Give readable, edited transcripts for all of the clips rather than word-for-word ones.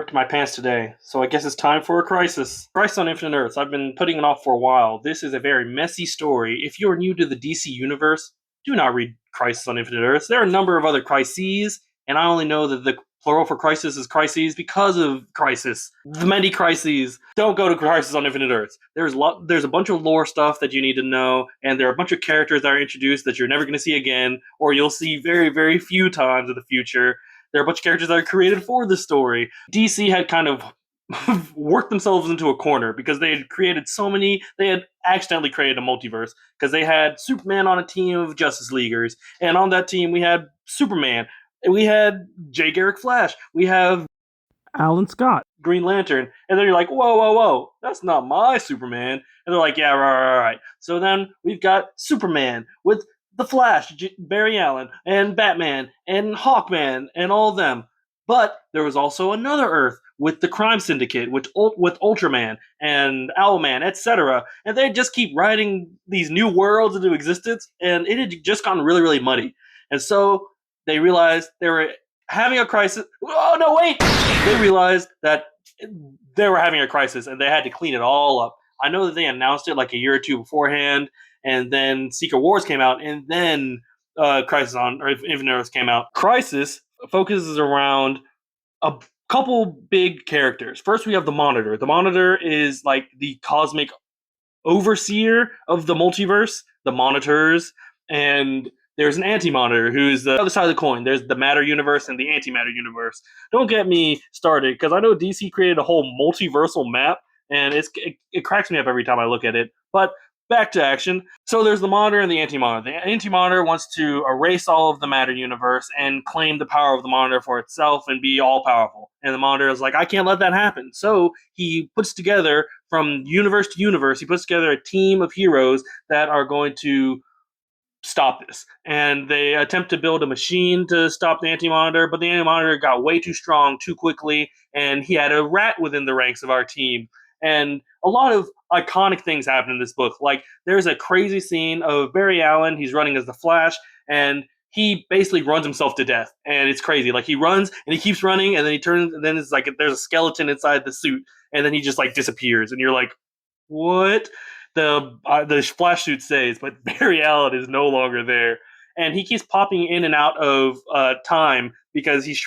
ripped my pants today, so I guess it's time for a crisis. Crisis on Infinite Earths. I've been putting it off for a while. This is a very messy story. If you're new to the DC universe, do not read Crisis on Infinite Earths. There are a number of other crises, and I only know that the plural for crisis is crises because of Crisis. The many crises. Don't go to Crisis on Infinite Earths. There's a bunch of lore stuff that you need to know, and there are a bunch of characters that are introduced that you're never going to see again, or you'll see very, very few times in the future. There are a bunch of characters that are created for the story. DC had kind of worked themselves into a corner because they had created so many. They had accidentally created a multiverse because they had Superman on a team of Justice Leaguers, and on that team we had Superman, we had Jay Garrick Flash, we have Alan Scott, Green Lantern, and then you're like, whoa, whoa, whoa, that's not my Superman. And they're like, yeah, right. So then we've got Superman with the Flash, Barry Allen, and Batman, and Hawkman, and all of them. But there was also another Earth with the Crime Syndicate, with Ultraman and Owlman, etc. And they just keep writing these new worlds into existence, and it had just gotten really, really muddy. And so they realized they were having a crisis. Oh, no, wait! They realized that they were having a crisis, and they had to clean it all up. I know that they announced it like a year or two beforehand, and then Secret Wars came out, and then Crisis on Infinite Earths came out. Crisis focuses around a couple big characters. First, we have the Monitor. The Monitor is like the cosmic overseer of the multiverse, the Monitors, and there's an Anti-Monitor who's the other side of the coin. There's the Matter Universe and the Antimatter Universe. Don't get me started, because I know DC created a whole multiversal map, and it cracks me up every time I look at it. But back to action. So there's the Monitor and the Anti-Monitor. The Anti-Monitor wants to erase all of the Matter Universe and claim the power of the Monitor for itself and be all-powerful. And the Monitor is like, I can't let that happen. So he puts together, from universe to universe, he puts together a team of heroes that are going to stop this. And they attempt to build a machine to stop the Anti-Monitor, but the Anti-Monitor got way too strong too quickly, and he had a rat within the ranks of our team. And a lot of iconic things happen in this book. Like, there's a crazy scene of Barry Allen. He's running as the Flash, and he basically runs himself to death. And it's crazy. Like, he runs, and he keeps running, and then he turns, and then it's like there's a skeleton inside the suit, and then he just, like, disappears. And you're like, what? The Flash suit stays, but Barry Allen is no longer there. And he keeps popping in and out of time because he's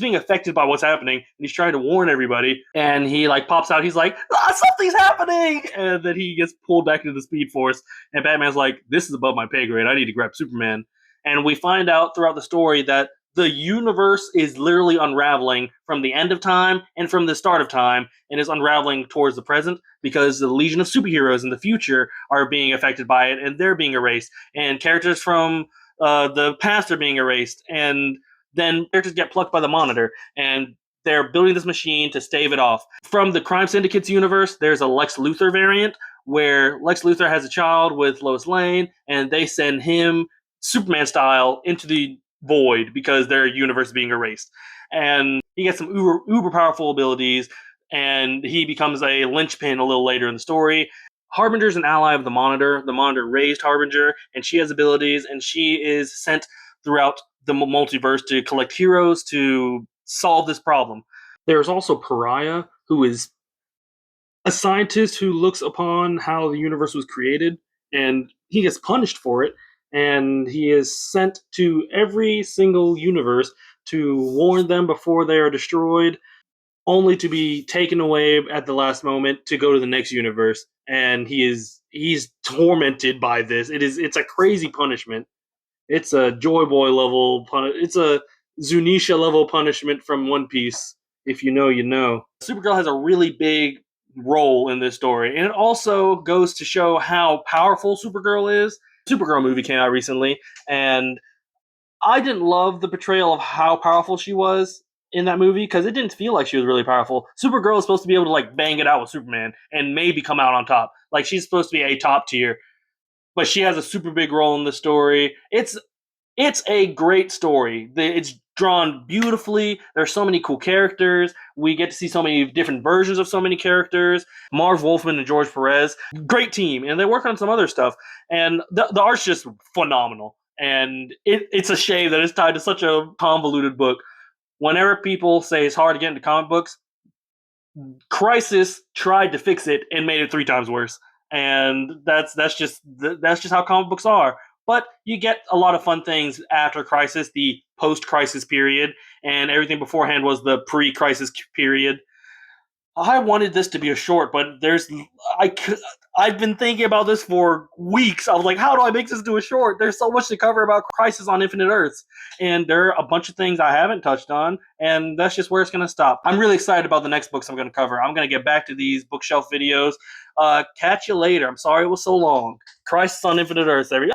being affected by what's happening, and he's trying to warn everybody. And he like pops out. He's like, something's happening, and then he gets pulled back into the Speed Force. And Batman's like, this is above my pay grade. I need to grab Superman. And we find out throughout the story that the universe is literally unraveling from the end of time and from the start of time, and is unraveling towards the present because the Legion of Superheroes in the future are being affected by it, and they're being erased, and characters from the past are being erased, and then characters get plucked by the Monitor, and they're building this machine to stave it off. From the Crime Syndicate's universe, there's a Lex Luthor variant where Lex Luthor has a child with Lois Lane, and they send him Superman style into the void because their universe is being erased. And he gets some uber powerful abilities, and he becomes a linchpin a little later in the story. Harbinger's an ally of the Monitor. The Monitor raised Harbinger, and she has abilities, and she is sent throughout the multiverse to collect heroes to solve this problem. There's also Pariah, who is a scientist who looks upon how the universe was created, and he gets punished for it, and he is sent to every single universe to warn them before they are destroyed, only to be taken away at the last moment to go to the next universe. And he's tormented by this. It's a crazy punishment. It's a Joy Boy level it's a Zunisha level punishment from One Piece. If you know, you know. Supergirl has a really big role in this story, and it also goes to show how powerful Supergirl is. Supergirl movie came out recently, and I didn't love the portrayal of how powerful she was in that movie because it didn't feel like she was really powerful. Supergirl is supposed to be able to like bang it out with Superman and maybe come out on top. Like, she's supposed to be a top tier, but she has a super big role in the story. It's a great story. It's drawn beautifully. There's so many cool characters. We get to see so many different versions of so many characters. Marv Wolfman and George Perez, great team, and they work on some other stuff. And the art's just phenomenal. And it's a shame that it's tied to such a convoluted book. whenever people say it's hard to get into comic books, Crisis tried to fix it and made it 3 times worse. And that's just how comic books are. But you get a lot of fun things after Crisis, the post-Crisis period, and everything beforehand was the pre-Crisis period. I wanted this to be a short, but I I've been thinking about this for weeks. I was like, how do I make this into a short? There's so much to cover about Crisis on Infinite Earths, and there are a bunch of things I haven't touched on, and that's just where it's going to stop. I'm really excited about the next books I'm going to cover. I'm going to get back to these bookshelf videos. Catch you later. I'm sorry it was so long. Crisis on Infinite Earths, every.